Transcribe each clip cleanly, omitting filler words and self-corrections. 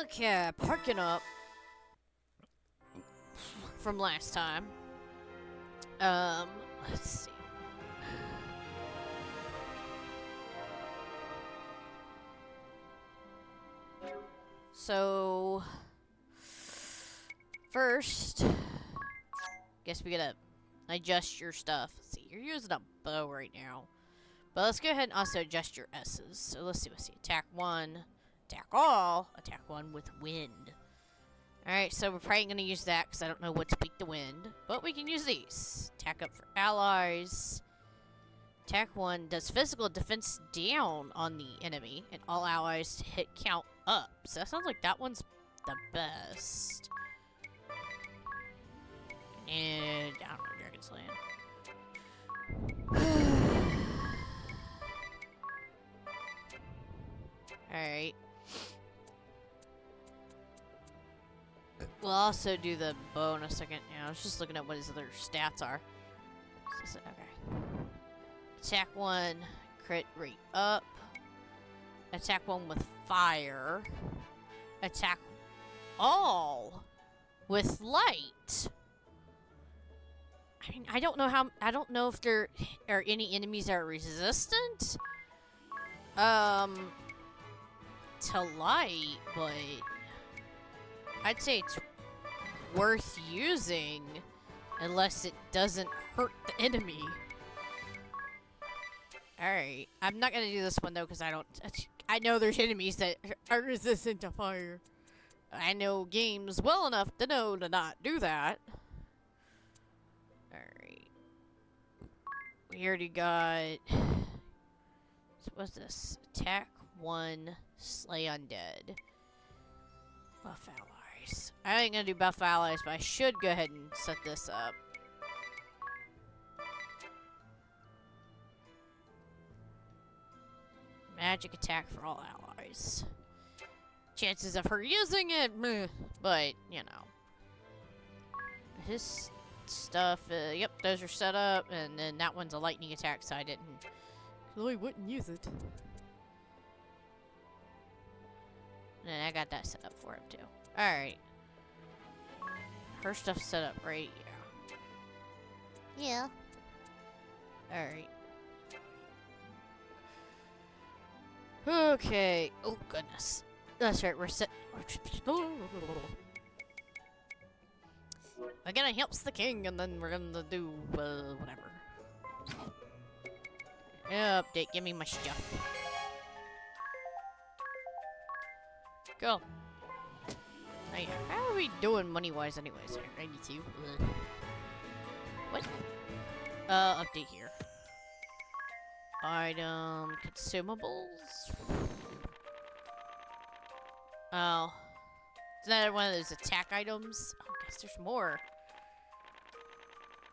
Okay, parking up from last time. Let's see. So, first, guess we gotta adjust your stuff. Let's see, you're using a bow right now. But let's go ahead and also adjust your S's. So let's see, attack 1, attack all, attack 1 with wind. Alright, so we're probably going to use that because I don't know what to beat the wind. But we can use these. Attack up for allies. Attack 1 does physical defense down on the enemy, and all allies hit count up. So that sounds like that one's the best. And I don't know, Dragon's Land. Alright. We'll also do the bow in a second. Yeah, I was just looking at what his other stats are. Okay. Attack 1, crit rate up. Attack 1 with fire. Attack all with light. I mean, I don't know if there are any enemies that are resistant. To light, but I'd say it's worth using unless it doesn't hurt the enemy. Alright, I'm not gonna do this one though because I know there's enemies that are resistant to fire. I know games well enough to know to not do that. Alright. We already got... So what's this? Attack 1, slay undead. Buff allies. I ain't gonna do buff allies, but I should go ahead and set this up. Magic attack for all allies. Chances of her using it, meh, but, you know. His stuff, yep, those are set up, and then that one's a lightning attack, so I really wouldn't use it. And I got that set up for him, too. Alright. Her stuff's set up right here. Yeah. Alright. Okay. Oh, goodness. That's right, we're set. We're gonna help the king, and then we're gonna do, whatever. Update, give me my stuff. Go. Oh, yeah. How are we doing money-wise anyways? 92. What? Update here. Item consumables. Oh. Is that one of those attack items? Oh, I guess there's more.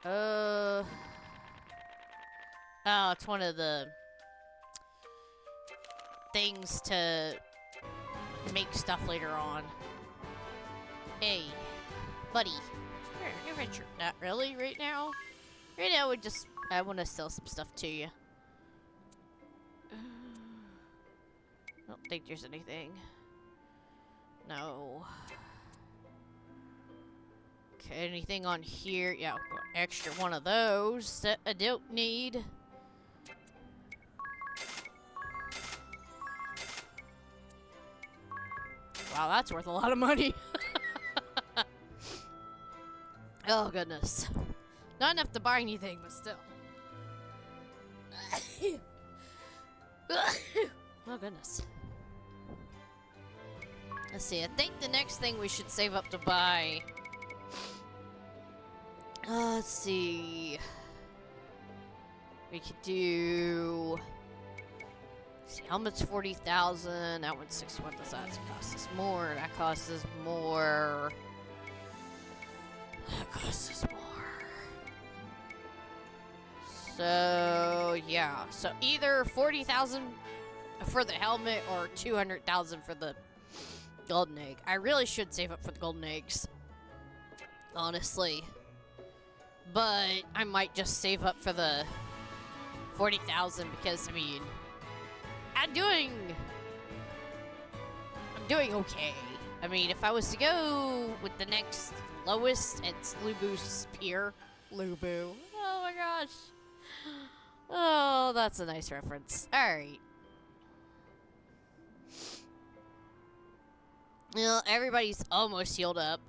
Oh, it's one of the things to make stuff later on. Hey, buddy. Sure, adventure. Not really right now. Right now, I want to sell some stuff to you. I don't think there's anything. No. Okay, anything on here? Yeah, extra one of those that I don't need. Wow, that's worth a lot of money. Oh, goodness. Not enough to buy anything, but still. Oh, goodness. Let's see, I think the next thing we should save up to buy... let's see... We could do... Let's see, helmet's 40,000, that one's 61, that costs us more, that costs us more... That costs us more... So, yeah, so either 40,000 for the helmet or 200,000 for the golden egg. I really should save up for the golden eggs, honestly. But I might just save up for the 40,000 because, I mean, I'm doing okay. I mean, if I was to go with the next lowest, it's Lubu's Pier. Lubu. Oh my gosh. Oh, that's a nice reference. Alright. Well, everybody's almost healed up.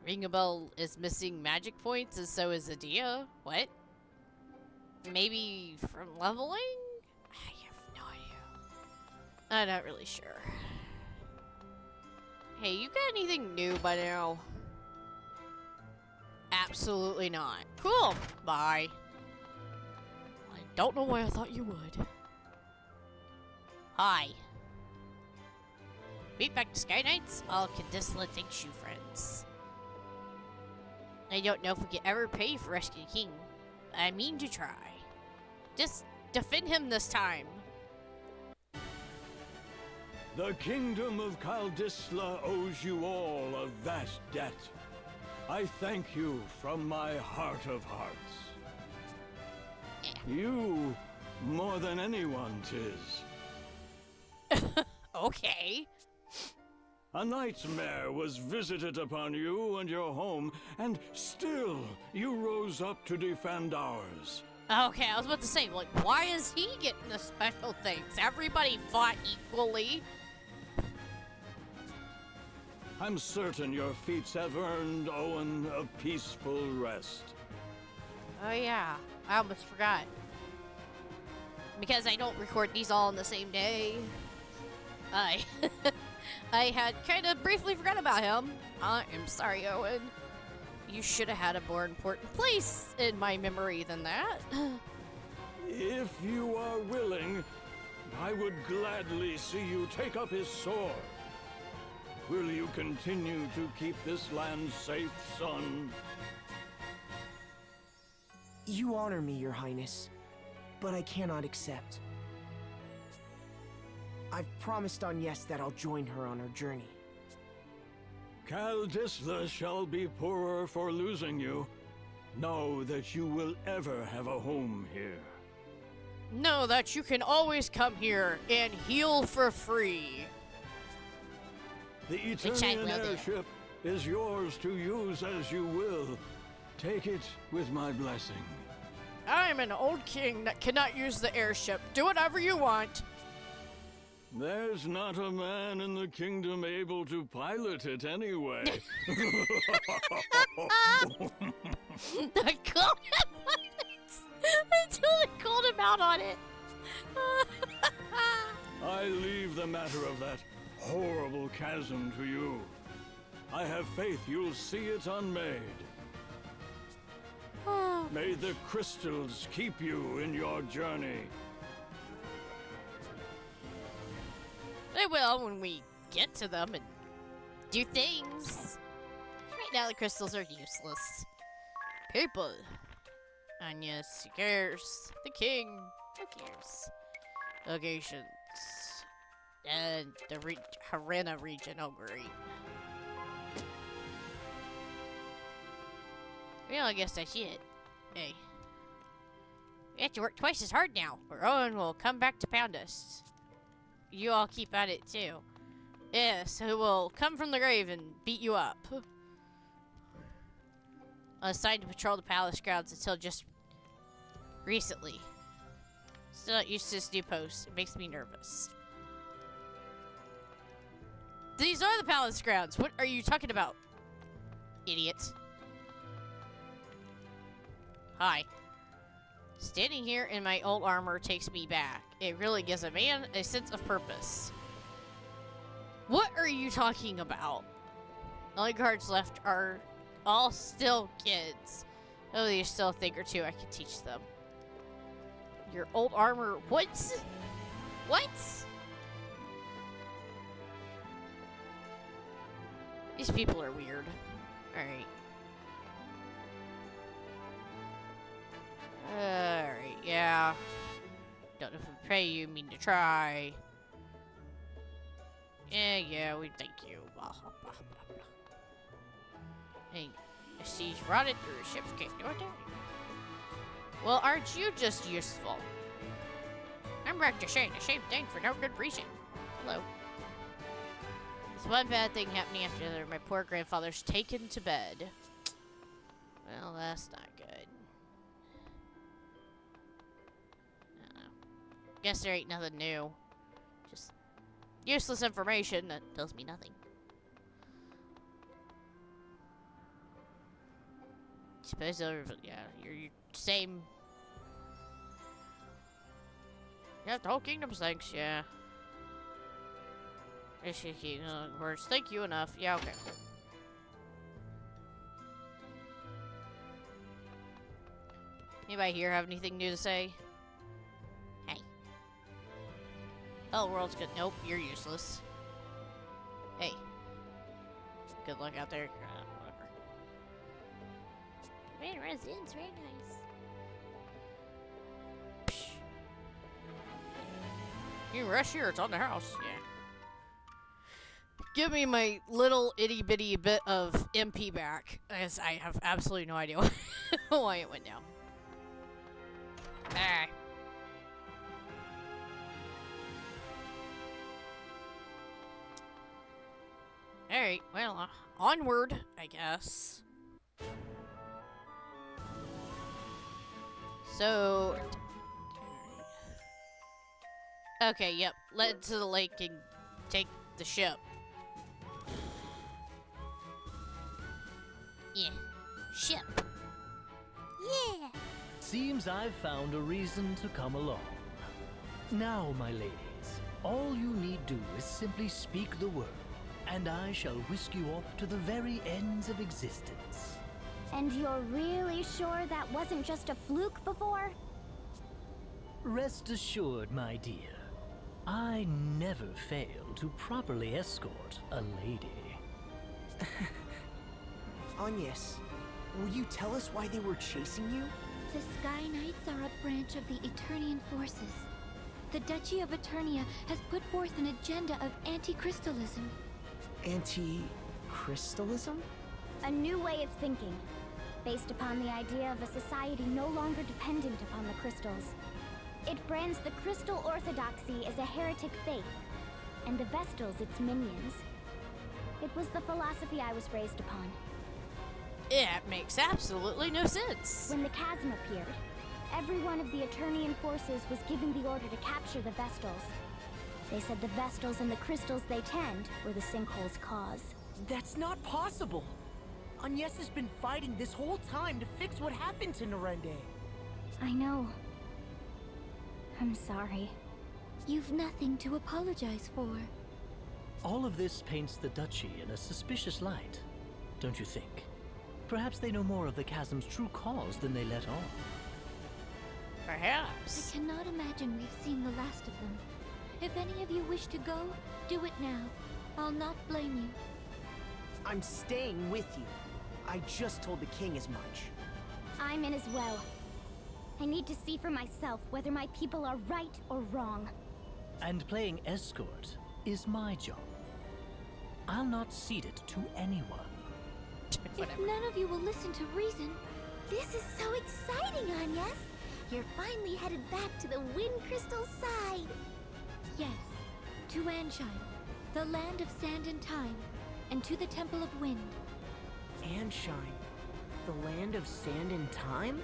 Ringabel is missing magic points, and so is Adia. What? Maybe from leveling? I have no idea. I'm not really sure. Hey, you got anything new by now? Absolutely not. Cool. Bye. I don't know why I thought you would. Hi. Meet back to Sky Knights? All Cadisla thanks you, friends. I don't know if we can ever pay for rescuing the king. I mean to try. Just defend him this time. The kingdom of Kaldisla owes you all a vast debt. I thank you from my heart of hearts. You, more than anyone, 'tis. Okay. A nightmare was visited upon you and your home, and still you rose up to defend ours. Okay, I was about to say, like, why is he getting the special things? Everybody fought equally. I'm certain your feats have earned Owen a peaceful rest. Oh yeah, I almost forgot. Because I don't record these all on the same day. I had kind of briefly forgot about him. I am sorry, Owen. You should have had a more important place in my memory than that. If you are willing, I would gladly see you take up his sword. Will you continue to keep this land safe, son? You honor me, Your Highness, but I cannot accept. I've promised on Yes that I'll join her on her journey. Kaldisla shall be poorer for losing you. Know that you will ever have a home here. Know that you can always come here and heal for free. The Eternian Airship is yours to use as you will. Take it with my blessing. I'm an old king that cannot use the airship. Do whatever you want. There's not a man in the kingdom able to pilot it anyway. I called him on it. I totally called him out on it. I leave the matter of that horrible chasm to you. I have faith you'll see it unmade. May the crystals keep you in your journey. They will when we get to them and do things. Right now the crystals are useless. People. Anya scares the king. Who cares? Locations. And the Harena region. Oh, great. Well, I guess that's it. Hey. We have to work twice as hard now, or Owen will come back to pound us. You all keep at it, too. Yes, who will come from the grave and beat you up. I was assigned to patrol the palace grounds until just recently. Still not used to this new post. It makes me nervous. These are the palace grounds. What are you talking about, idiot? Hi. Standing here in my old armor takes me back. It really gives a man a sense of purpose. What are you talking about? The only guards left are all still kids. Oh, there's still a thing or two I can teach them. Your old armor. What? What? These people are weird. Alright. Alright, yeah. Don't know if we pay you, mean to try. Yeah, we thank you. Blah, blah, blah, blah. Hey, the siege rotted through a ship's cave. No, well, aren't you just useful? I'm back to saying the same thing for no good reason. Hello. With one bad thing happening after another, my poor grandfather's taken to bed. Well, that's not good. I don't know. Guess there ain't nothing new. Just useless information that tells me nothing. Suppose yeah, your same. Yeah, the whole kingdom thinks, yeah. Words. Thank you enough. Yeah, okay, cool. Anybody here have anything new to say? Hey. Oh, the world's good. Nope, you're useless. Hey. Good luck out there. Whatever. Man, residence, very nice. Psh. You can rush here, it's on the house. Yeah. Give me my little itty bitty bit of MP back, as I have absolutely no idea why it went down. Alright. Alright, well, onward, I guess. So... Okay, yep. Led to the lake and take the ship. Yeah. Ship. Yeah. Seems I've found a reason to come along. Now, my ladies, all you need do is simply speak the word, and I shall whisk you off to the very ends of existence. And you're really sure that wasn't just a fluke before? Rest assured, my dear, I never fail to properly escort a lady. Agnes, will you tell us why they were chasing you? The Sky Knights are a branch of the Eternian forces. The Duchy of Eternia has put forth an agenda of anti-crystalism. Anti-crystalism? A new way of thinking, based upon the idea of a society no longer dependent upon the crystals. It brands the crystal orthodoxy as a heretic faith, and the Vestals its minions. It was the philosophy I was raised upon. It makes absolutely no sense. When the chasm appeared, every one of the Eternian forces was given the order to capture the Vestals. They said the Vestals and the crystals they tend were the sinkhole's cause. That's not possible! Agnes has been fighting this whole time to fix what happened to Narende. I know. I'm sorry. You've nothing to apologize for. All of this paints the Duchy in a suspicious light, don't you think? Perhaps they know more of the chasm's true cause than they let on. Perhaps. I cannot imagine we've seen the last of them. If any of you wish to go, do it now. I'll not blame you. I'm staying with you. I just told the king as much. I'm in as well. I need to see for myself whether my people are right or wrong. And playing escort is my job. I'll not cede it to anyone. If none of you will listen to reason, This is so exciting, Agnes! You're finally headed back to the Wind Crystal side! yes, to Anshine, the land of sand and time, and to the Temple of Wind. Anshine, the land of sand and time?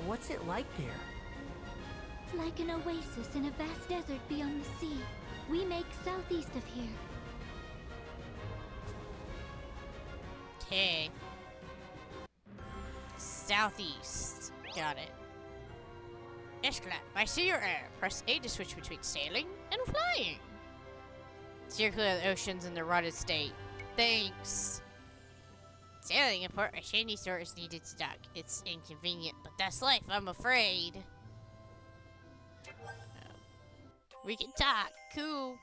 What's it like there? Like an oasis in a vast desert beyond the sea, we make southeast of here. Okay. Southeast. Got it. Escalate. By sea or air, press A to switch between sailing and flying. Steer clear of the oceans in the rotted state. Thanks. Sailing in port, a shady sort is needed to dock. It's inconvenient, but that's life, I'm afraid. We can talk. Cool.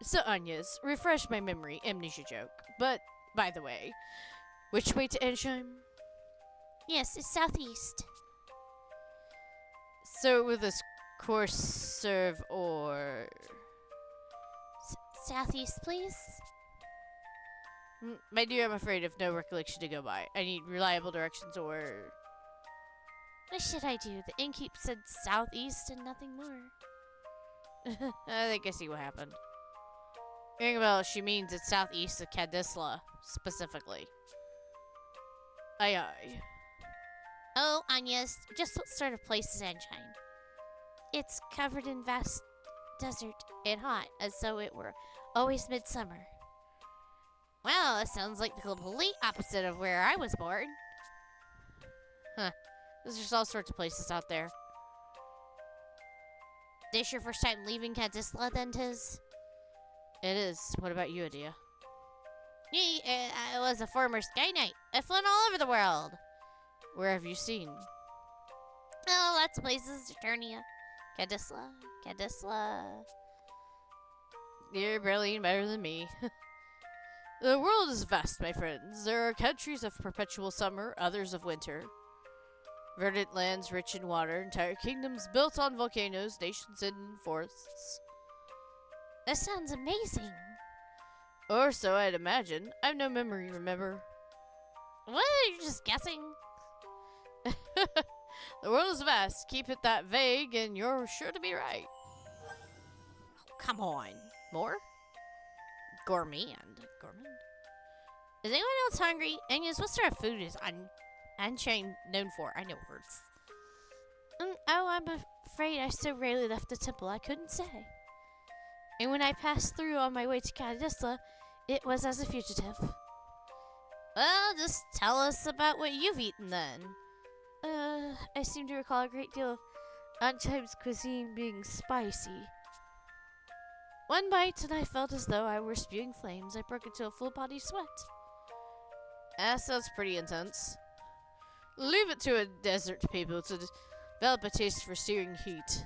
So, Agnes, refresh my memory. Amnesia joke. But, by the way, which way to Ensham? Yes, it's southeast. So, will this course serve or... southeast, please? My dear, I'm afraid of no recollection to go by. I need reliable directions or... What should I do? The innkeep said southeast and nothing more. I think I see what happened. Hearing about she means it's southeast of Cadisla, specifically. Aye aye. Oh, Anya's, just what sort of place is Sunshine? It's covered in vast desert and hot, as though it were always midsummer. Well, that sounds like the complete opposite of where I was born. Huh. There's just all sorts of places out there. This your first time leaving Cadisla, then, Tiz? It is. What about you, Adia? Me, I was a former Sky Knight. I've flown all over the world. Where have you seen? Oh, lots of places. Eternia. Cadisla. You're barely better than me. The world is vast, my friends. There are countries of perpetual summer, others of winter. Verdant lands rich in water, entire kingdoms built on volcanoes, nations hidden in forests. That sounds amazing. Or so I'd imagine. I've no memory, remember? What? You're just guessing? The world is vast. Keep it that vague, and you're sure to be right. Oh, come on. More? Gourmand. Is anyone else hungry? Anyways, what sort of food is Unchained known for? I know words. Oh, I'm afraid I so rarely left the temple, I couldn't say. And when I passed through on my way to Cadisla, it was as a fugitive. Well, just tell us about what you've eaten then. I seem to recall a great deal of Unchained's cuisine being spicy. One bite and I felt as though I were spewing flames. I broke into a full-body sweat. That sounds pretty intense. Leave it to a desert people to develop a taste for searing heat.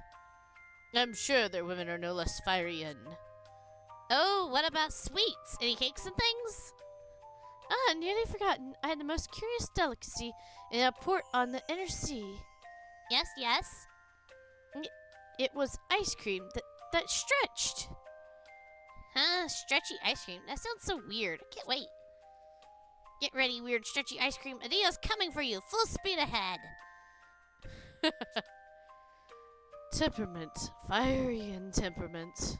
I'm sure their women are no less fiery and... Oh, what about sweets? Any cakes and things? Ah, nearly forgotten. I had the most curious delicacy in a port on the inner sea. Yes? It was ice cream that stretched. Huh? Stretchy ice cream? That sounds so weird. I can't wait. Get ready, weird stretchy ice cream. Adia's coming for you. Full speed ahead. Temperament. Fiery and temperament.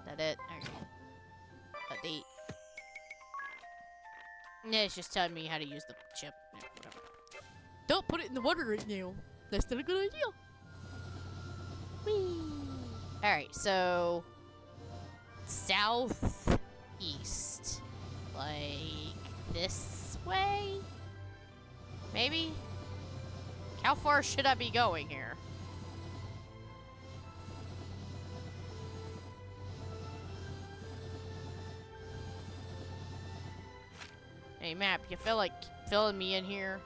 That it? Okay. Yeah, it's just telling me how to use the chip. Yeah, whatever. Don't put it in the water right now. That's not a good idea. Whee! Alright, so... southeast. Like... this way? Maybe? How far should I be going here? Hey, map, you feel like filling me in here?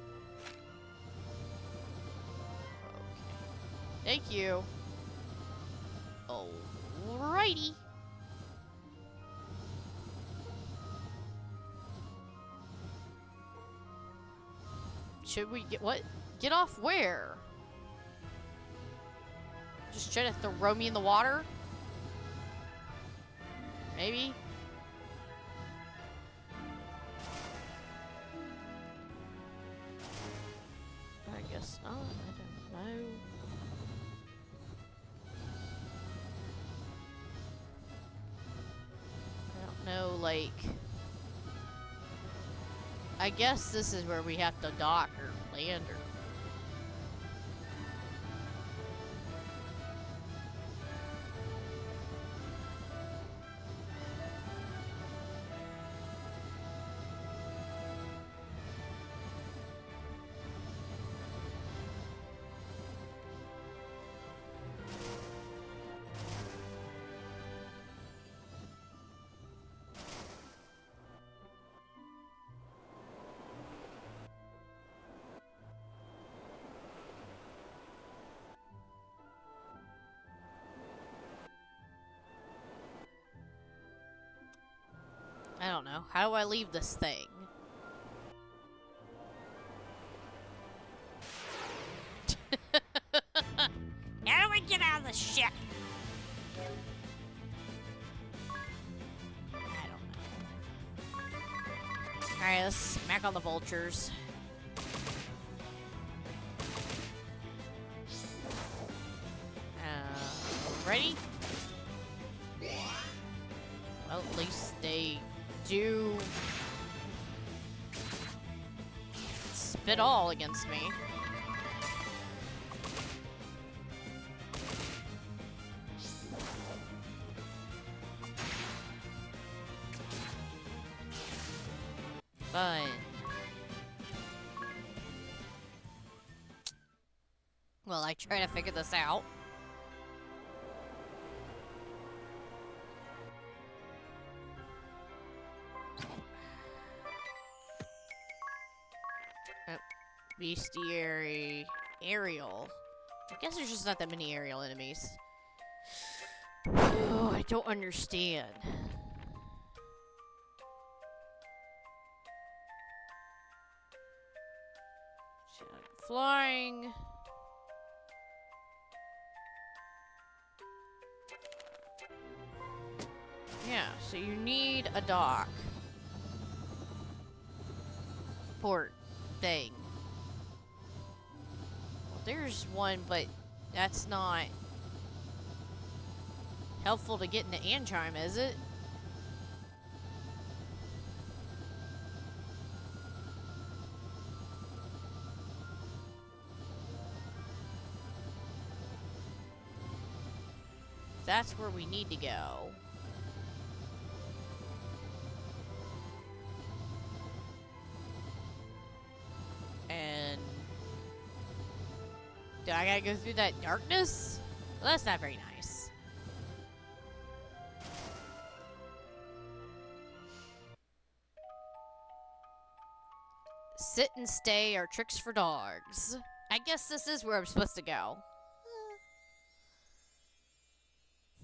Okay. Thank you. Alrighty. Should we get what? Get off where? Just try to throw me in the water? Maybe? I guess not. I don't know. I don't know, like... I guess this is where we have to dock or land or... I don't know. How do I leave this thing? How do I get out of the ship? I don't know. Alright, let's smack all the vultures. Ready? Well, at least they do spit all against me. Fine. Well, I try to figure this out. Bestiary aerial. I guess there's just not that many aerial enemies. Oh, I don't understand. Flying. Yeah, so you need a dock. Port thing. Well, there's one, but that's not helpful to get into Anchime, is it? That's where we need to go. And do I gotta go through that darkness? Well, that's not very nice. Sit and stay are tricks for dogs. I guess this is where I'm supposed to go.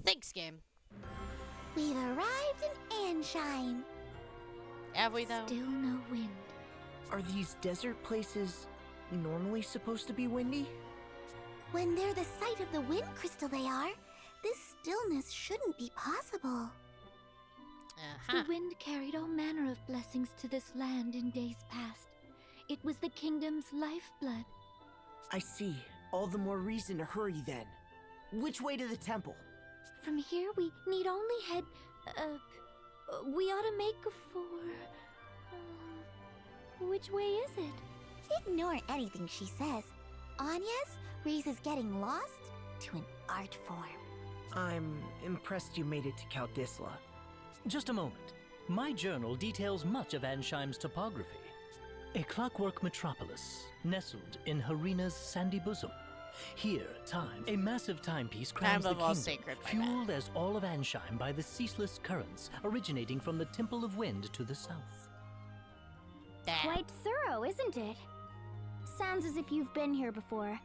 Thanks, game. We've arrived in Anshine. Have we, though? Still no wind. Are these desert places normally supposed to be windy? When they're the site of the wind crystal they are, this stillness shouldn't be possible. The wind carried all manner of blessings to this land in days past. It was the kingdom's lifeblood. I see. All the more reason to hurry then. Which way to the temple? From here, we need only head. We ought to make for. Which way is it? Ignore anything she says. Anya's raises getting lost to an art form. I'm impressed you made it to Kaldisla. Just a moment. My journal details much of Ansheim's topography. A clockwork metropolis, nestled in Harina's sandy bosom. Here, time, a massive timepiece crowns the Time of all kingdom, sacred, my fueled as all of Ansheim by the ceaseless currents originating from the Temple of Wind to the south. Quite thorough, isn't it? Sounds as if you've been here before.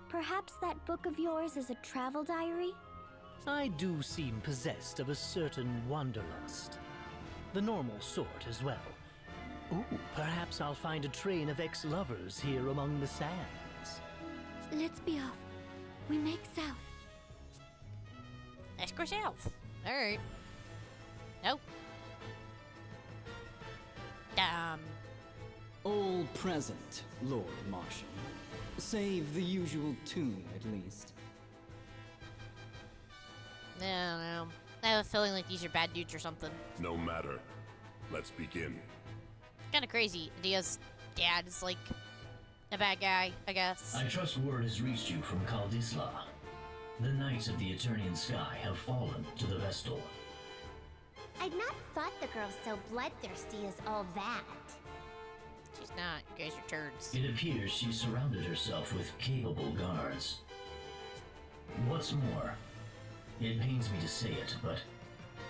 Perhaps that book of yours is a travel diary? I do seem possessed of a certain wanderlust. The normal sort as well. Ooh, perhaps I'll find a train of ex-lovers here among the sands. Let's be off. We make south. Let's go south. Alright. Nope. All present, Lord Marshal. Save the usual tune, at least. I don't know. I have a feeling like these are bad dudes or something. No matter. Let's begin. Kind of crazy. Dia's dad is like a bad guy, I guess. I trust word has reached you from Kaldisla. The Knights of the Eternian Sky have fallen to the Vestal. I'd not thought the girl so bloodthirsty as all that. She's not. You guys are turds. It appears she surrounded herself with capable guards. What's more, it pains me to say it, but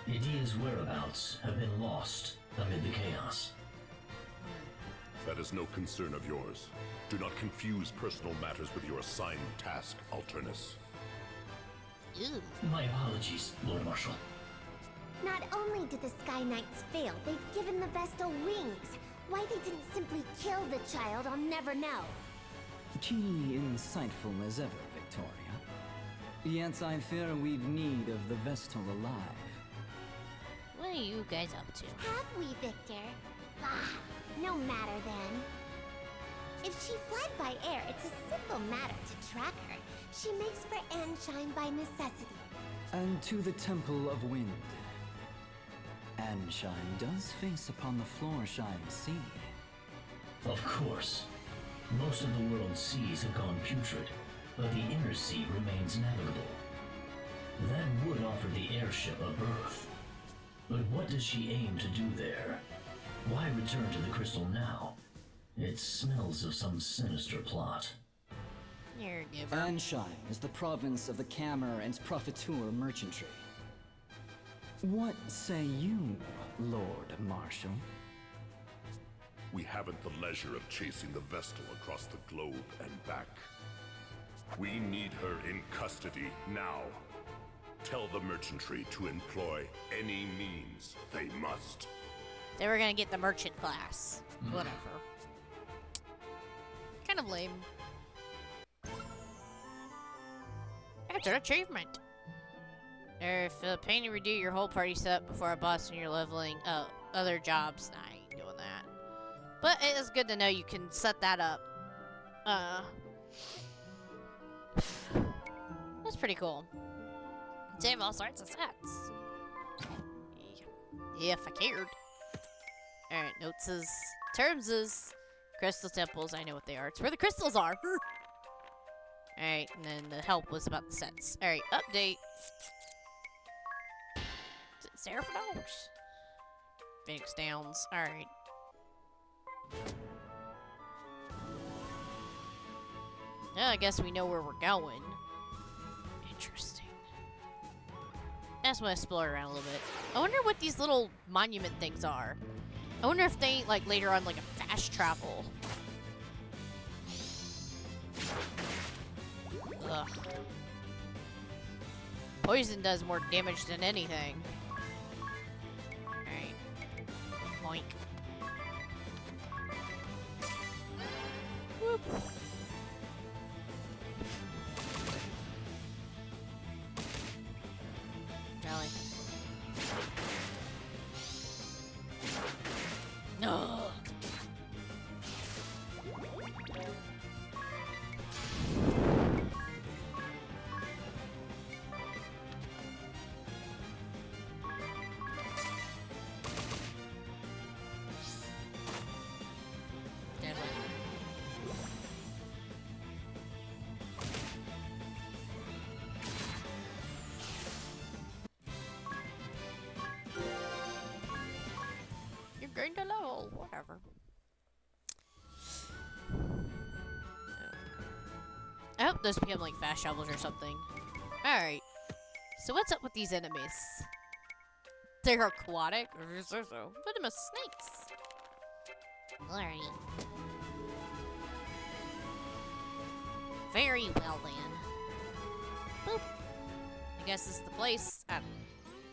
Idia's whereabouts have been lost amid the chaos. That is no concern of yours. Do not confuse personal matters with your assigned task, Alternus. Ew. My apologies, Lord Marshal. Not only did the Sky Knights fail, they've given the Vestal wings. Why they didn't simply kill the child, I'll never know. Keenly insightful as ever, Victoria. Yet I fear we've need of the Vestal alive. What are you guys up to? Have we, Victor? Ah, no matter then. If she fled by air, it's a simple matter to track her. She makes for Anshine by necessity. And to the Temple of Wind. Anshine does face upon the Floorshine Sea. Of course. Most of the world's seas have gone putrid, but the inner sea remains navigable. That would offer the airship a berth. But what does she aim to do there? Why return to the crystal now? It smells of some sinister plot. You're a giver. Anshine is the province of the Camer and Profiteur merchantry. What say you, Lord Marshal? We haven't the leisure of chasing the Vestal across the globe and back. We need her in custody now. Tell the merchantry to employ any means they must. They were gonna get the merchant class. Whatever. Kind of lame. That's an achievement. If painting redo your whole party set before a boss and you're leveling up other jobs, nah, I ain't doing that. But it is good to know you can set that up. That's pretty cool. Save all sorts of sets. Yeah, if I cared. Alright, notes is terms is crystal temples. I know what they are. It's where the crystals are. Alright, and then the help was about the sets. Alright, update. Seraphim Oaks. Phoenix Downs. Alright. Well, I guess we know where we're going. Interesting. I just want to explore around a little bit. I wonder what these little monument things are. I wonder if they, like, later on, like, a fast travel. Ugh. Poison does more damage than anything. Alright. Boink. Whoop. Really? No. Gained a level, whatever. I hope those become like fast travels or something. Alright. So what's up with these enemies? They're aquatic? Venomous snakes. Alright. Very well then. Boop. I guess this is the place.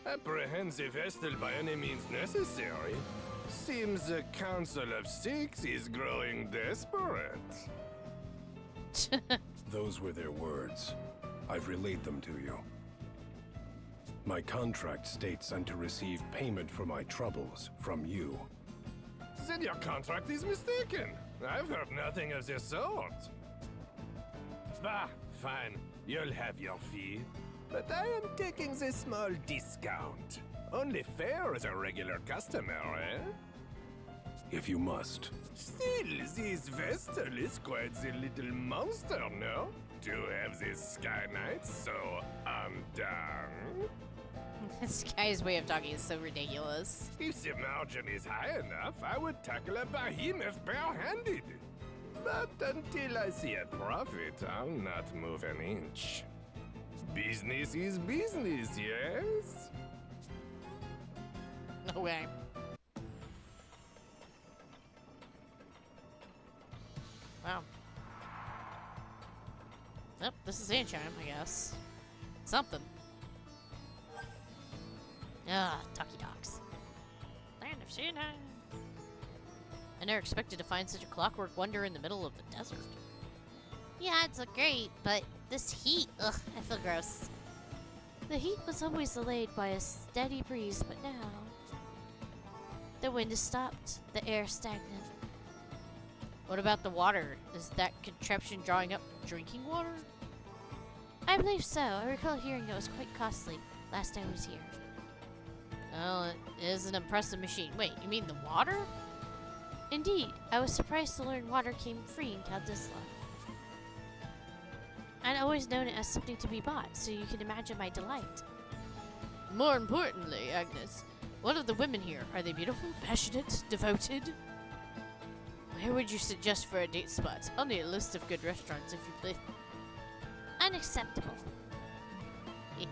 Apprehend the Vestal by any means necessary. Seems the Council of Six is growing desperate. Those were their words. I've relayed them to you. My contract states I'm to receive payment for my troubles from you. Then your contract is mistaken. I've heard nothing of the sort. Bah, fine. You'll have your fee. But I am taking the small discount. Only fair as a regular customer, eh? If you must. Still, this Vestal is quite the little monster, no? To have this Sky Knight so undone. This guy's way of talking is so ridiculous. If the margin is high enough, I would tackle a behemoth bare-handed. But until I see a profit, I'll not move an inch. Business is business, yes? Okay. Wow. Yep, this is Anchime, I guess. Something. Ah, Talkie Talks. Land of Sinai. I never expected to find such a clockwork wonder in the middle of the desert. Yeah, it's great, but this heat, ugh, I feel gross. The heat was always allayed by a steady breeze, but now the wind is stopped, the air stagnant. What about the water? Is that contraption drawing up drinking water? I believe so. I recall hearing it was quite costly last time I was here. Well, it is an impressive machine. Wait, you mean the water? Indeed. I was surprised to learn water came free in Caldisla. I'd always known it as something to be bought, so you can imagine my delight. More importantly, Agnes, what of the women here? Are they beautiful, passionate, devoted? Where would you suggest for a date spot? I'll need a list of good restaurants if you please. Unacceptable. I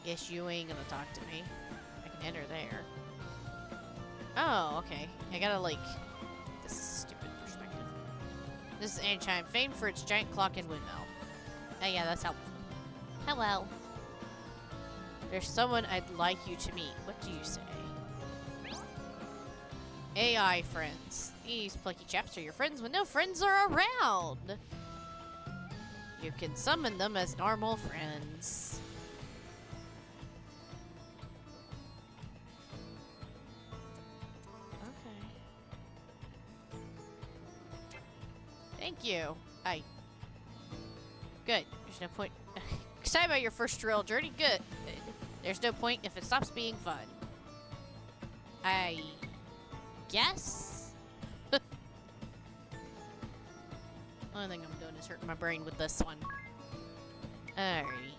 guess you ain't gonna talk to me. I can enter there. Oh, okay. I gotta like... This is stupid perspective. This is Anchime, famed for its giant clock and windmill. Oh yeah, that's helpful. Hello. There's someone I'd like you to meet. What do you say? AI friends. These plucky chaps are your friends when no friends are around. You can summon them as normal friends. Okay. Thank you. Good. There's no point. Excited about your first trail journey? Good. There's no point if it stops being fun. I guess? Only thing I'm doing is hurting my brain with this one. Alrighty.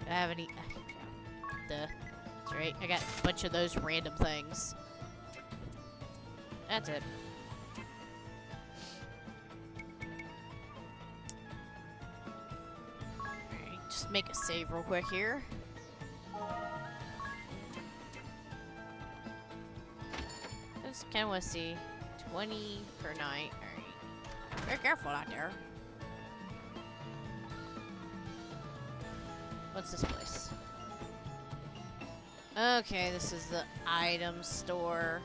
Do I have any... Duh. That's right. I got a bunch of those random things. That's it. Alright, just make a save real quick here. Just kind of want to see 20 per night. Alright. Very careful out there. What's this place? Okay, this is the item store.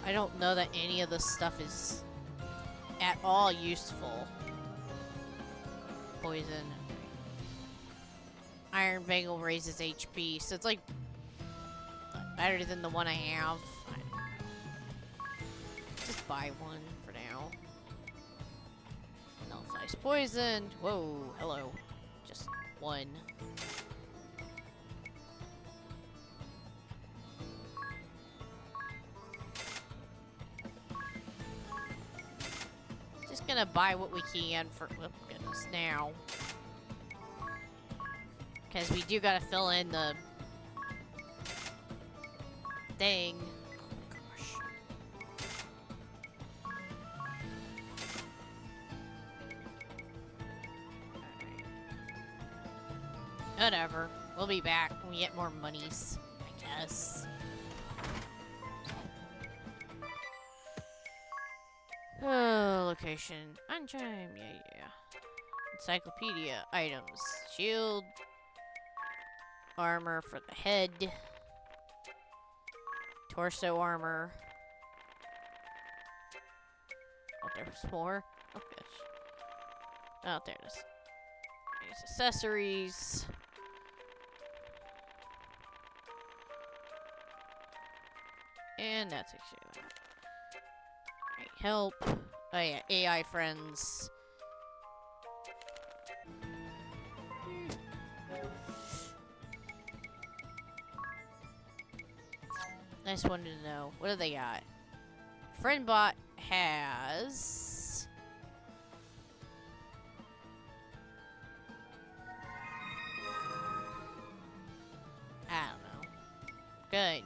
I don't know that any of this stuff is at all useful. Poison. Iron Bangle raises HP, so it's like better than the one I have. Just buy one for now. Nullifies poison. Whoa, hello. Just one. Just gonna buy what we can for, oh goodness, now. Because we do gotta fill in the thing. Whatever. We'll be back when we get more monies, I guess. Oh, location. Unchime. Yeah. Encyclopedia. Items. Shield. Armor for the head. Torso armor. Oh, there's more. Oh, gosh. Oh, there it is. There's accessories. And that takes you out. Alright, help. Oh yeah, AI friends. I just wanted to know, what do they got? Friendbot has... I don't know. Good.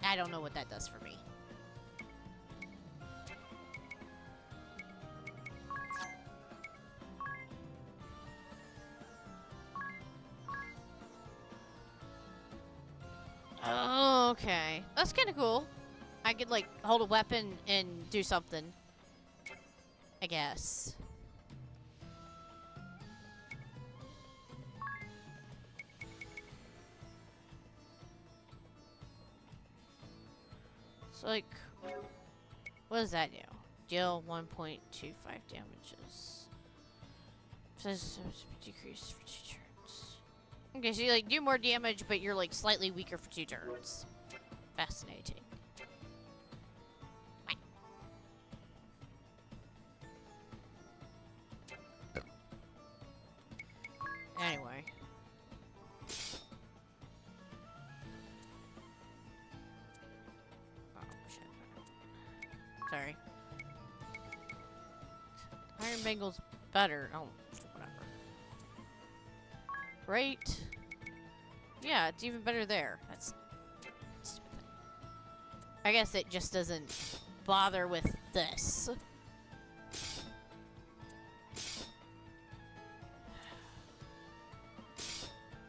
I don't know what that does for me. Oh, okay. That's kind of cool. I could, like, hold a weapon and do something. I guess. It's like, What does that do? Deal 1.25 damages. Says decrease for 2 turns. Okay, so you like do more damage, but you're like slightly weaker for 2 turns. Fascinating. Anyway. Oh, shit. Sorry. Iron Bangle's better. Oh, whatever. Right? Yeah, it's even better there. That's stupid. I guess it just doesn't bother with this.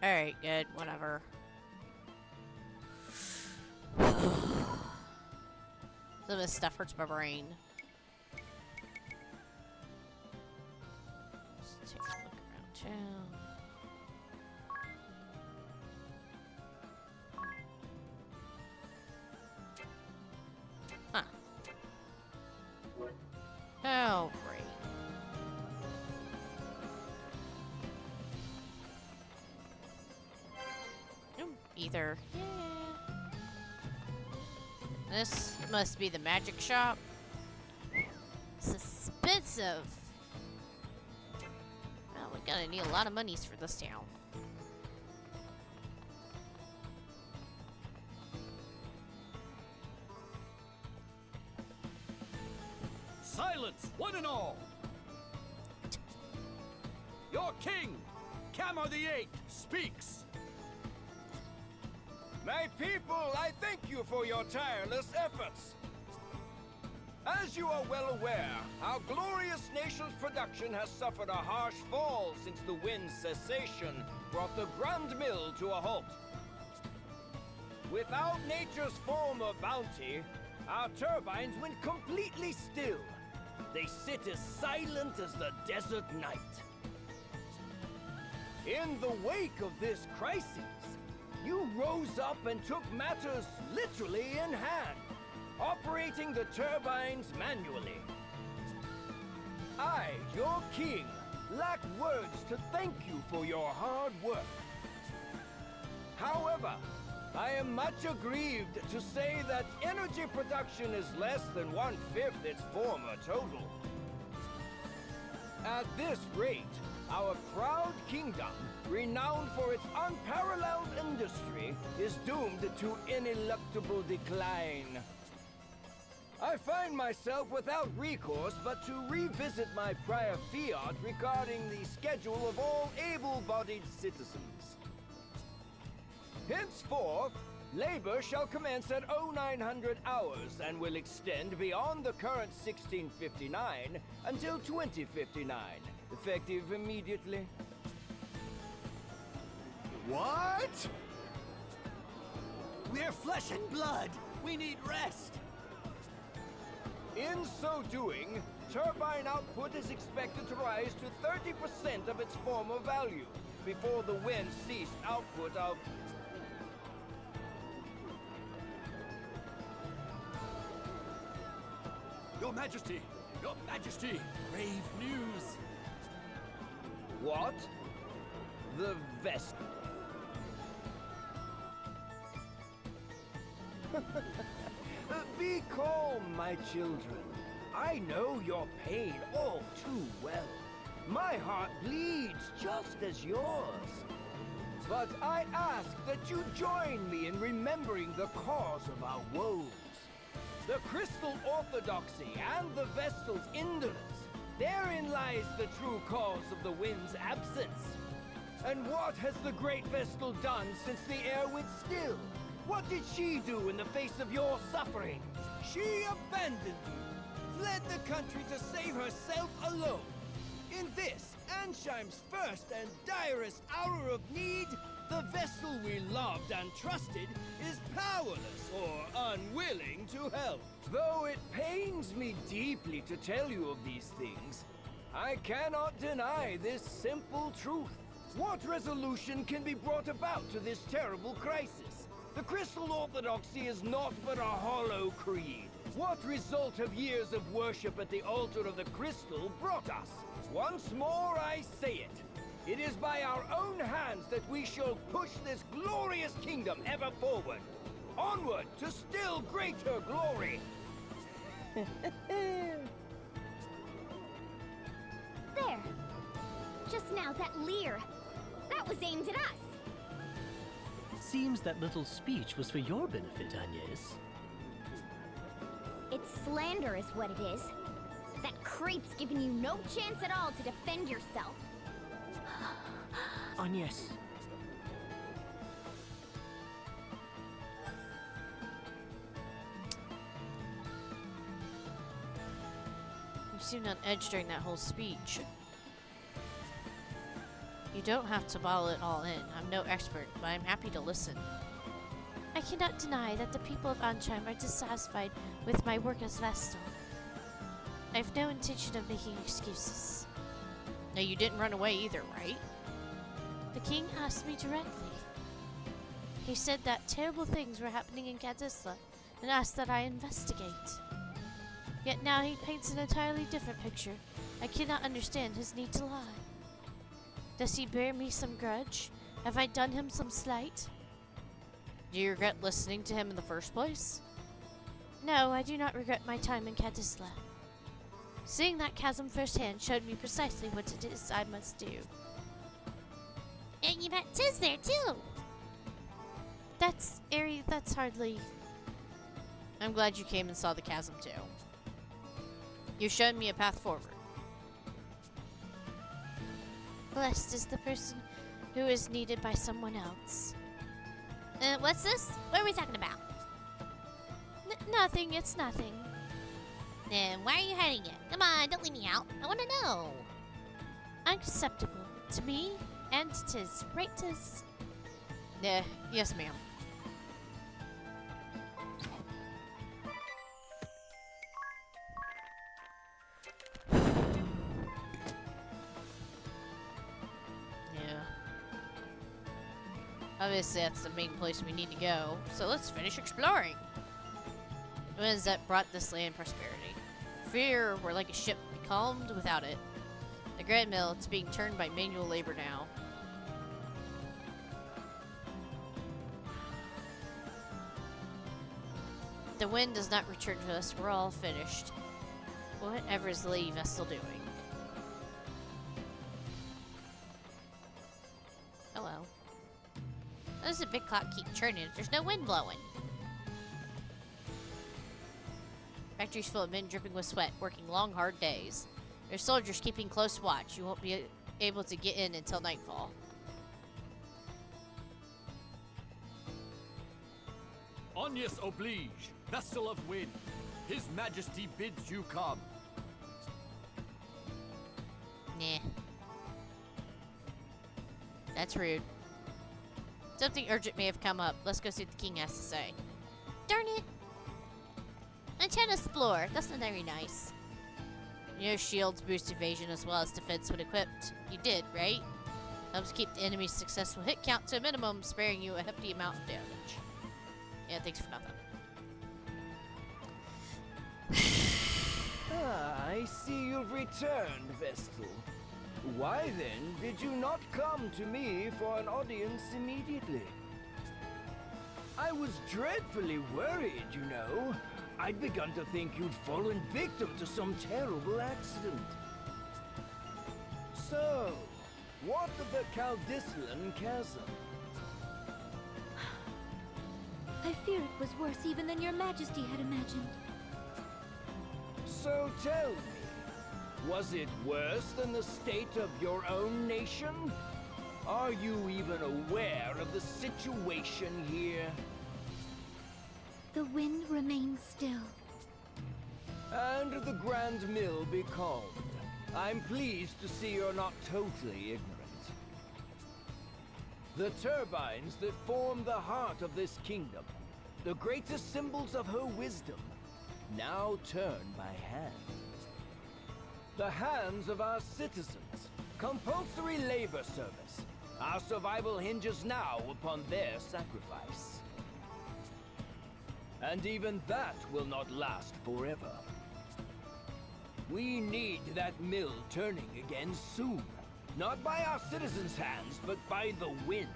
Alright, good. Whatever. Some of this stuff hurts my brain. Let's take a look around town. Huh. Oh, great. Either. Yeah. This must be the magic shop. Suspensive. Well, we're gonna need a lot of monies for this town. Silence, one and all! Your king, Camar the Eighth, speaks! My people, I thank you for your tireless efforts. As you are well aware, our glorious nation's production has suffered a harsh fall since the wind's cessation brought the Grand Mill to a halt. Without nature's former bounty, our turbines went completely still. They sit as silent as the desert night. In the wake of this crisis, you rose up and took matters literally in hand, operating the turbines manually. I, your king, lack words to thank you for your hard work. However, I am much aggrieved to say that energy production is less than 1/5 its former total. At this rate, our proud kingdom, renowned for its unparalleled industry, is doomed to ineluctable decline. I find myself without recourse but to revisit my prior fiat regarding the schedule of all able-bodied citizens. Henceforth, labor shall commence at 0900 hours and will extend beyond the current 1659 until 2059, effective immediately. What? We're flesh and blood. We need rest. In so doing, turbine output is expected to rise to 30% of its former value before the wind ceased output of... Your Majesty! Your Majesty! Grave news! What? The vest... Be calm, my children. I know your pain all too well. My heart bleeds just as yours. But I ask that you join me in remembering the cause of our woes. The Crystal Orthodoxy and the Vestal's indolence. Therein lies the true cause of the wind's absence. And what has the Great Vestal done since the air went still? What did she do in the face of your suffering? She abandoned you, fled the country to save herself alone. In this, Ansheim's first and direst hour of need, the Vestal we loved and trusted is powerless or unwilling to help. Though it pains me deeply to tell you of these things, I cannot deny this simple truth. What resolution can be brought about to this terrible crisis? The Crystal Orthodoxy is naught but a hollow creed, What result have years of worship at the altar of the crystal brought us? Once more I say it. It is by our own hands that we shall push this glorious kingdom ever forward. Onward to still greater glory. There. Just now, that leer. That was aimed at us. Seems that little speech was for your benefit, Agnes. It's slander is what it is. That creep's giving you no chance at all to defend yourself. Agnes. You seemed on edge during that whole speech. You don't have to bottle it all in. I'm no expert, but I'm happy to listen. I cannot deny that the people of Ansheim are dissatisfied with my work as Vestal. I have no intention of making excuses. No, you didn't run away either, right? The king asked me directly. He said that terrible things were happening in Kadisla and asked that I investigate. Yet now he paints an entirely different picture. I cannot understand his need to lie. Does he bear me some grudge? Have I done him some slight? Do you regret listening to him in the first place? No, I do not regret my time in Kadisla. Seeing that chasm firsthand showed me precisely what it is I must do. And you met Tiz there too! That's hardly... I'm glad you came and saw the chasm too. You showed me a path forward. Blessed is the person who is needed by someone else. What's this? What are we talking about? Nothing, it's nothing. Then why are you hiding it? Come on, don't leave me out. I want to know. Unacceptable to me and to Tiz. Right, Tiz? Yes, ma'am. Obviously, that's the main place we need to go, so let's finish exploring. It was that brought this land prosperity. Fear were like a ship becalmed without it. The Grand Mill, it's being turned by manual labor now. The wind does not return to us, we're all finished. Whatever is Lady Vestal doing? Oh well. How does the big clock keep turning if there's no wind blowing? Factory's full of men dripping with sweat, working long, hard days. There's soldiers keeping close watch. You won't be able to get in until nightfall. Agnes oblige, Vestal of Wind. His Majesty bids you come. Nah. That's rude. Something urgent may have come up. Let's go see what the king has to say. Darn it! I'm trying to explore. That's not very nice. You know shields boost evasion as well as defense when equipped. You did, right? Helps keep the enemy's successful hit count to a minimum, sparing you a hefty amount of damage. Yeah, thanks for nothing. I see you've returned, Vestal. Why then did you not come to me for an audience immediately? I was dreadfully worried, you know. I'd begun to think you'd fallen victim to some terrible accident. So, what of the Caldislan Chasm? I fear it was worse even than your Majesty had imagined. So tell me, was it worse than the state of your own nation? Are you even aware of the situation here? The wind remains still. And the Grand Mill be calmed. I'm pleased to see you're not totally ignorant. The turbines that form the heart of this kingdom, the greatest symbols of her wisdom, now turn by hand. The hands of our citizens, compulsory labor service. Our survival hinges now upon their sacrifice. And even that will not last forever. We need that mill turning again soon. Not by our citizens' hands, but by the wind.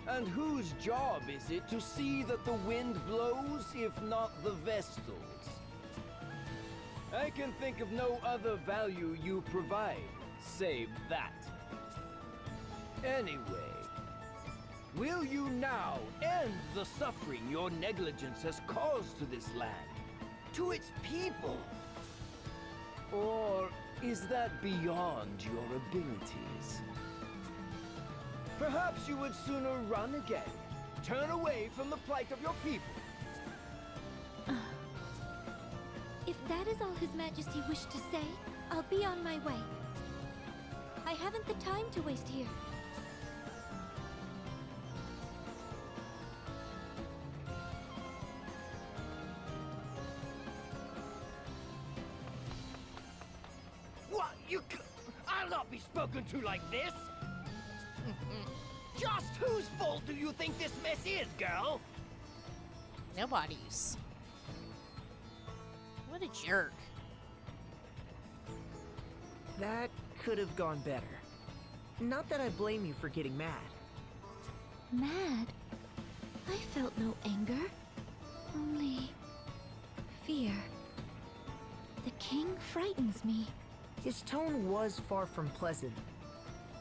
And whose job is it to see that the wind blows, if not the Vestals? I can think of no other value you provide, save that. Anyway, will you now end the suffering your negligence has caused to this land, to its people? Or is that beyond your abilities? Perhaps you would sooner run again, turn away from the plight of your people. If that is all His Majesty wished to say, I'll be on my way. I haven't the time to waste here. What? I'll not be spoken to like this! Just whose fault do you think this mess is, girl? Nobody's. What a jerk. That could have gone better. Not that I blame you for getting mad. Mad? I felt no anger. Only fear. The king frightens me. His tone was far from pleasant,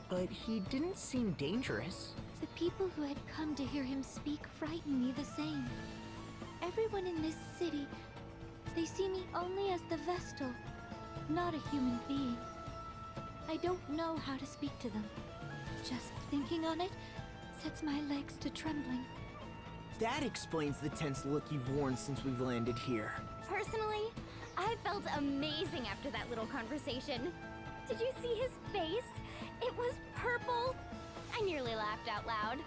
but he didn't seem dangerous. The people who had come to hear him speak frighten me the same. Everyone in this city, they see me only as the Vestal, not a human being. I don't know how to speak to them. Just thinking on it sets my legs to trembling. That explains the tense look you've worn since we've landed here. Personally, I felt amazing after that little conversation. Did you see his face? It was purple. I nearly laughed out loud.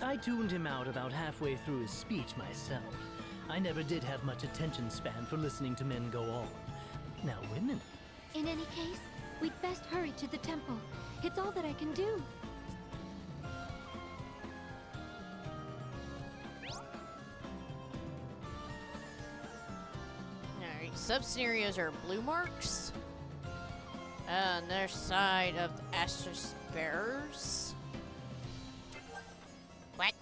I tuned him out about halfway through his speech myself. I never did have much attention span for listening to men go on. Now women. In any case, we'd best hurry to the temple. It's all that I can do. Alright, sub-scenarios are blue marks. On their side of the Asterisk Bearers. What?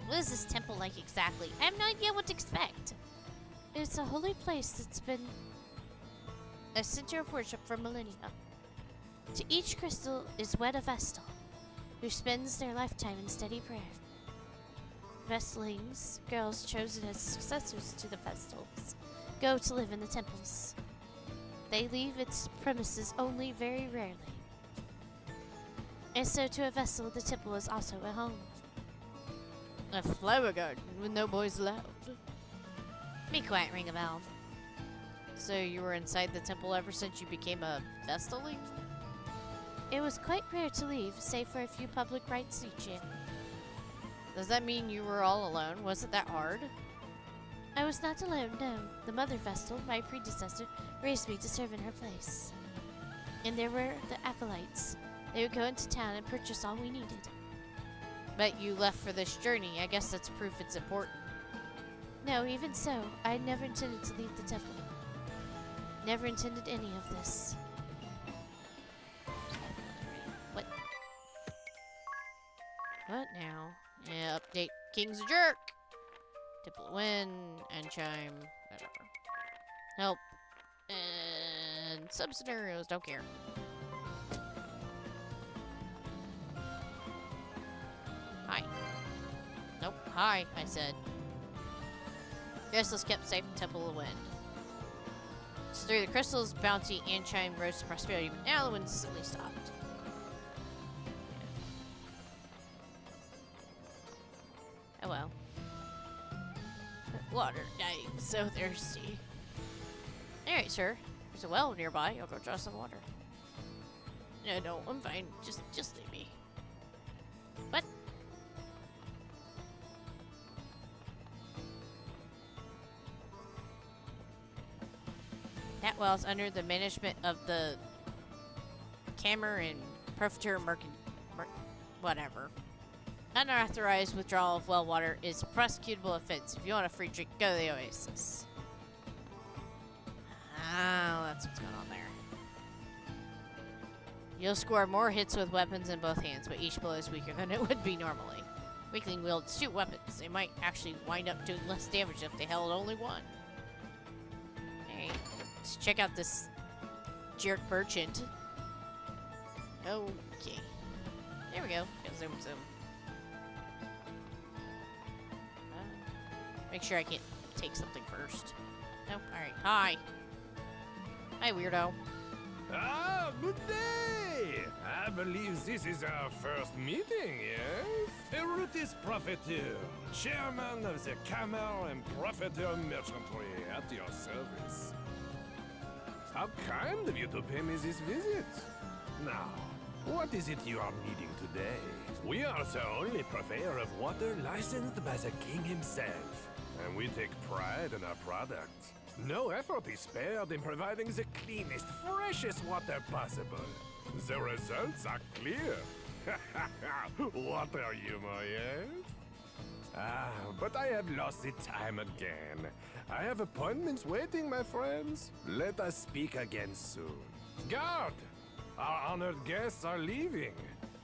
What is this temple like exactly? I have no idea what to expect. It's a holy place that's been a center of worship for millennia. To each crystal is wed a Vestal, who spends their lifetime in steady prayer. Vestlings, girls chosen as successors to the Vestals, go to live in the temples. They leave its premises only very rarely. And so to a Vestal, the temple is also a home. A flower garden with no boys allowed. Be quiet, ring a bell. So you were inside the temple ever since you became a Vestaling? It was quite rare to leave, save for a few public rites each year. Does that mean you were all alone? Was it that hard? I was not alone, no. The Mother Vestal, my predecessor, raised me to serve in her place. And there were the acolytes. They would go into town and purchase all we needed. But you left for this journey. I guess that's proof it's important. No, even so, I never intended to leave the temple. Never intended any of this. What? What now? Yeah, update. King's a jerk! Temple win, and chime, whatever. Help. And sub-scenarios, don't care. Hi. Nope, hi, I said. Crystals kept safe in Temple of the Wind. It's through the crystals, bounty, and chime rose to prosperity, but now the wind suddenly stopped. Oh well. Water, I'm so thirsty. Alright, sir. There's a well nearby. I'll go draw some water. No, I'm fine. Just leave me. What? That well is under the management of the Cameron and Profiteer whatever. Unauthorized withdrawal of well water is a prosecutable offense. If you want a free drink, go to the Oasis. Oh, that's what's going on there. You'll score more hits with weapons in both hands, but each blow is weaker than it would be normally. Weakling wields shoot weapons. They might actually wind up doing less damage if they held only one. Hey, let's check out this jerk merchant. Okay. There we go. Zoom, zoom. Make sure I can't take something first. Nope. Alright. Hi. Hi, weirdo. Ah, good day! I believe this is our first meeting, yes? Erutis Profiteur, chairman of the Camel and Profiteur Merchantry, at your service. How kind of you to pay me this visit. Now, what is it you are needing today? We are the only purveyor of water licensed by the king himself, and we take pride in our product. No effort is spared in providing the cleanest, freshest water possible. The results are clear. Water humor, yes? Ah, but I have lost the time again. I have appointments waiting, my friends. Let us speak again soon. Guard! Our honored guests are leaving.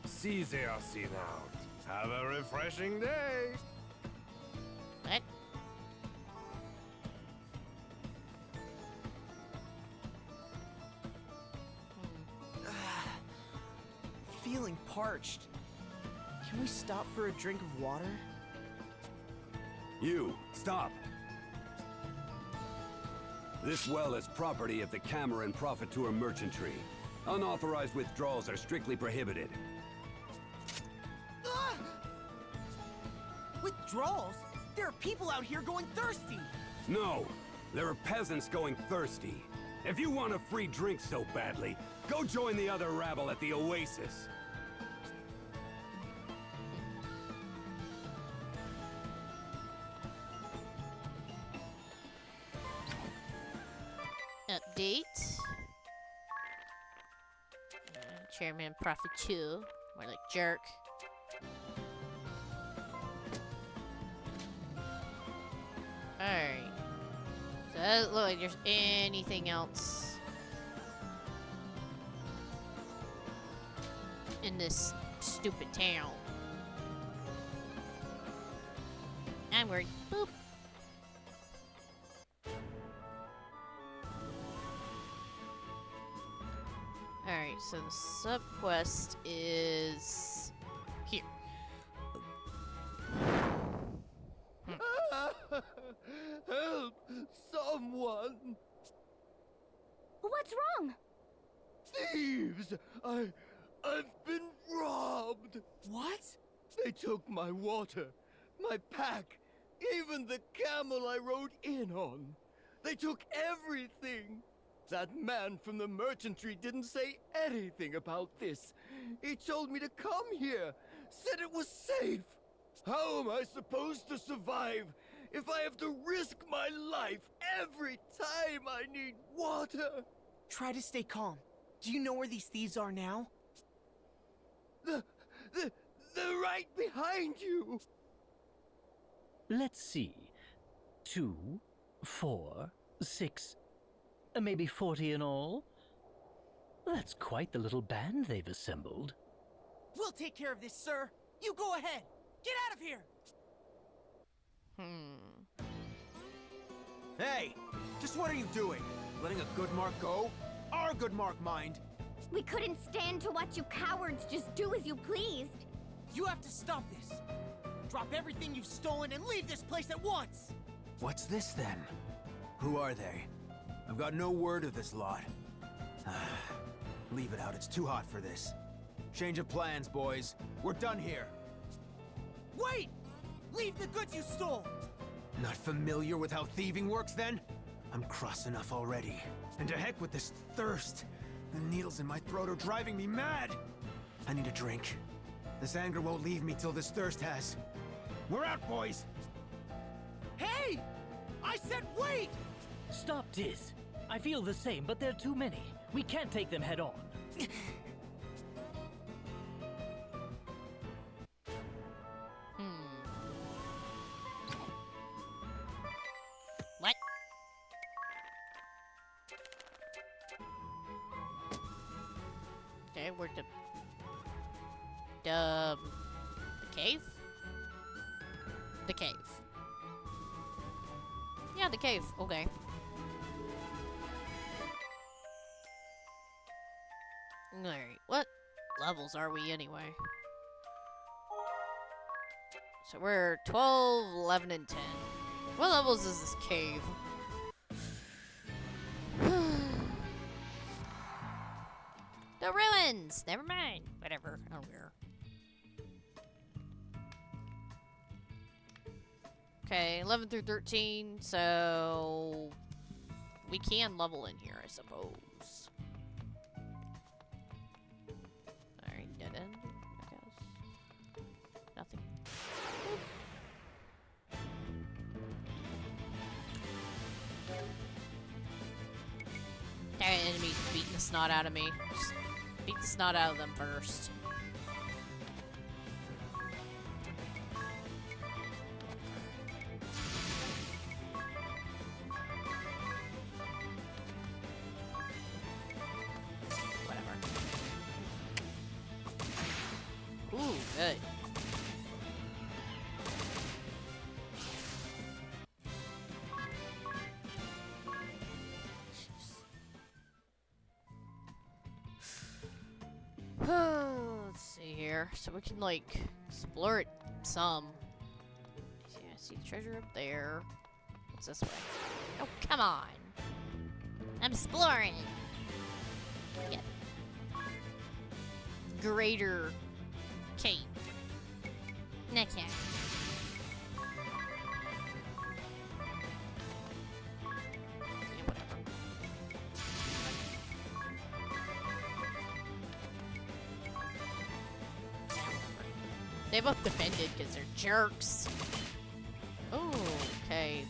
See they are seen out. Have a refreshing day. What? Feeling parched. Can we stop for a drink of water? You, stop! This well is property of the Cameron Profiteur Merchantry. Unauthorized withdrawals are strictly prohibited. Ah! Withdrawals? There are people out here going thirsty! No! There are peasants going thirsty. If you want a free drink so badly, go join the other rabble at the Oasis. Update. Chairman Profiteur. More like jerk. Alright. So that doesn't look like there's anything else in this stupid town. I'm worried. Boop. Alright, so the sub-quest is here. Help! Someone! What's wrong? Thieves! I've been robbed! What? They took my water, my pack, even the camel I rode in on. They took everything! That man from the merchantry didn't say anything about this. He told me to come here, said it was safe. How am I supposed to survive if I have to risk my life every time I need water? Try to stay calm. Do you know where these thieves are now? They're right behind you! Let's see. 2, 4, 6, maybe 40 in all? That's quite the little band they've assembled. We'll take care of this, sir. You go ahead. Get out of here! Hey! Just what are you doing? Letting a good mark go? Our good mark, mind! We couldn't stand to watch you cowards just do as you pleased. You have to stop this. Drop everything you've stolen and leave this place at once! What's this then? Who are they? I've got no word of this lot. Leave it out, it's too hot for this. Change of plans, boys. We're done here. Wait! Leave the goods you stole! Not familiar with how thieving works, then? I'm cross enough already. And to heck with this thirst. The needles in my throat are driving me mad. I need a drink. This anger won't leave me till this thirst has. We're out, boys! Hey! I said wait! Stop, Diz. I feel the same, but there are too many. We can't take them head on. Okay, we're the cave? The cave. Yeah, the cave. Okay. Alright, what levels are we anyway? So we're 12, 11, and 10. What levels is this cave? The ruins! Never mind. Whatever. I don't care. Okay, 11 through 13, so we can level in here, I suppose. Alright, dead end, I guess. Nothing. That enemy's beating the snot out of me. Just beat the snot out of them first. Ooh, good. Let's see here. So we can, like, explore it some. Yeah, I see the treasure up there. What's this way? Oh, come on. I'm exploring. Yep. Greater Kate. Okay. Yeah, whatever. They both defended because they're jerks. Oh, okay.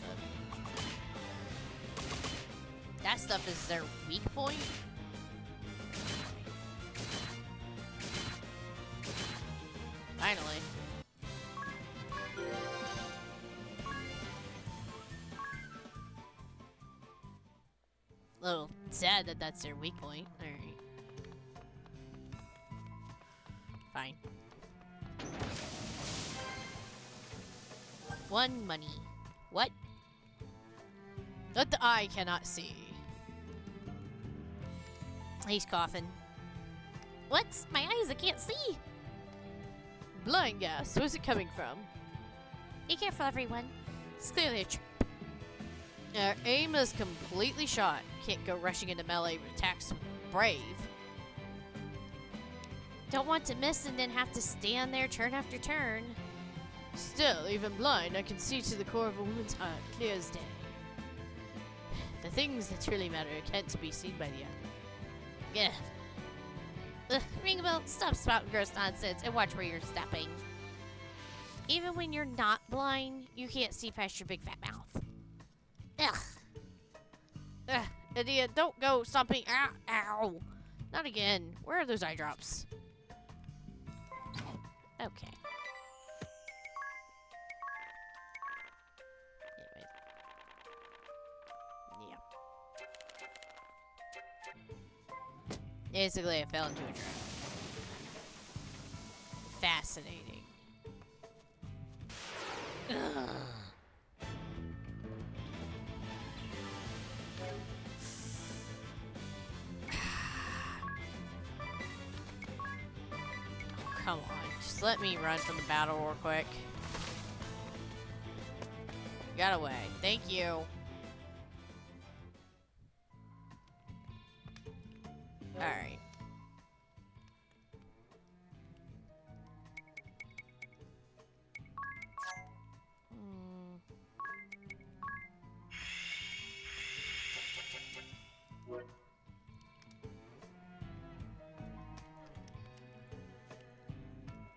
That stuff is their weak point. Finally. A little sad that that's their weak point. Alright. Fine. One money. What? That the eye cannot see. He's coughing. What? My eyes, I can't see. Blind gas. Where's it coming from? Be careful, everyone. It's clearly a trap. Our aim is completely shot. Can't go rushing into melee attacks with Brave. Don't want to miss and then have to stand there turn after turn. Still, even blind, I can see to the core of a woman's heart, clear as day. The things that truly matter can't be seen by the eye. Yeah. Ringabell, stop spouting gross nonsense and watch where you're stepping. Even when you're not blind, you can't see past your big fat mouth. Ugh. Ugh, idiot, don't go stomping. Ow, ow. Not again. Where are those eye drops? Okay. Yeah. Basically, I fell into a trap. Fascinating. Ugh. Come on, just let me run from the battle real quick. Got away. Thank you. Alright.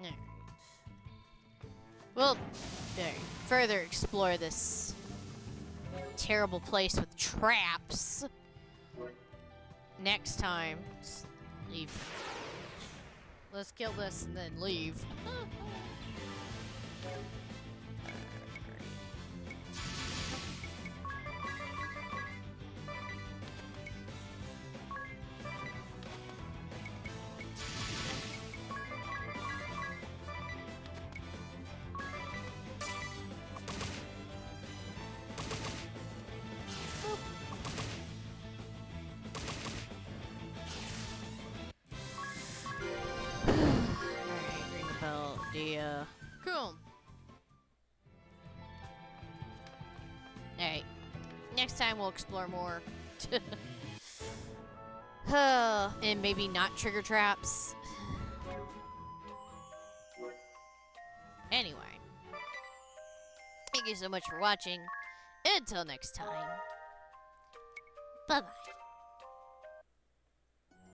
Alright. We'll further explore this terrible place with traps next time. Let's leave. Let's kill this and then leave. idea. Cool. Alright. Next time we'll explore more. And maybe not trigger traps. Anyway. Thank you so much for watching. Until next time. Bye-bye.